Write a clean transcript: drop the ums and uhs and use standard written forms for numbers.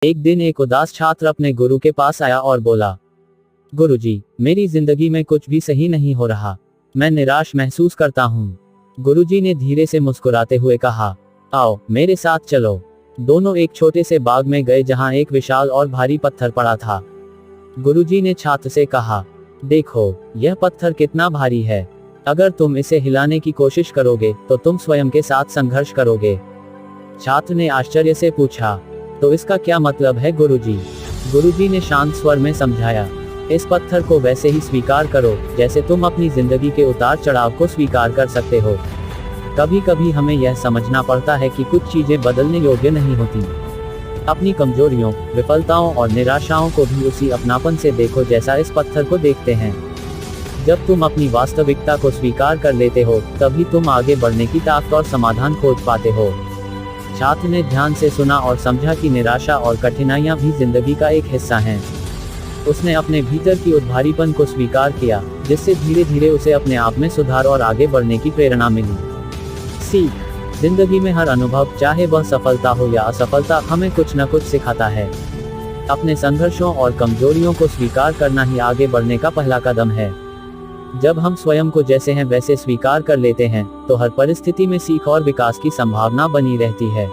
एक दिन एक उदास छात्र अपने गुरु के पास आया और बोला, गुरुजी, मेरी जिंदगी में कुछ भी सही नहीं हो रहा। मैं निराश महसूस करता हूँ। गुरुजी ने धीरे से मुस्कुराते हुए कहा, आओ मेरे साथ चलो। दोनों एक छोटे से बाग में गए जहाँ एक विशाल और भारी पत्थर पड़ा था। गुरुजी ने छात्र से कहा, देखो यह पत्थर कितना भारी है। अगर तुम इसे हिलाने की कोशिश करोगे तो तुम स्वयं के साथ संघर्ष करोगे। छात्र ने आश्चर्य से पूछा, तो इसका क्या मतलब है गुरुजी? गुरुजी ने शांत स्वर में समझाया, इस पत्थर को वैसे ही स्वीकार करो जैसे तुम अपनी जिंदगी के उतार चढ़ाव को स्वीकार कर सकते हो। कभी कभी हमें यह समझना पड़ता है कि कुछ चीजें बदलने योग्य नहीं होती। अपनी कमजोरियों, विफलताओं और निराशाओं को भी उसी अपनापन से देखो जैसा इस पत्थर को देखते हैं। जब तुम अपनी वास्तविकता को स्वीकार कर लेते हो, तभी तुम आगे बढ़ने की ताकत और समाधान खोज पाते हो। छात्र ने ध्यान से सुना और समझा कि निराशा और कठिनाइयां भी जिंदगी का एक हिस्सा हैं। उसने अपने भीतर की उद्भारीपन को स्वीकार किया, जिससे धीरे धीरे उसे अपने आप में सुधार और आगे बढ़ने की प्रेरणा मिली। सीख, जिंदगी में हर अनुभव, चाहे वह सफलता हो या असफलता, हमें कुछ न कुछ सिखाता है। अपने संघर्षों और कमजोरियों को स्वीकार करना ही आगे बढ़ने का पहला कदम है। जब हम स्वयं को जैसे हैं वैसे स्वीकार कर लेते हैं, तो हर परिस्थिति में सीख और विकास की संभावना बनी रहती है।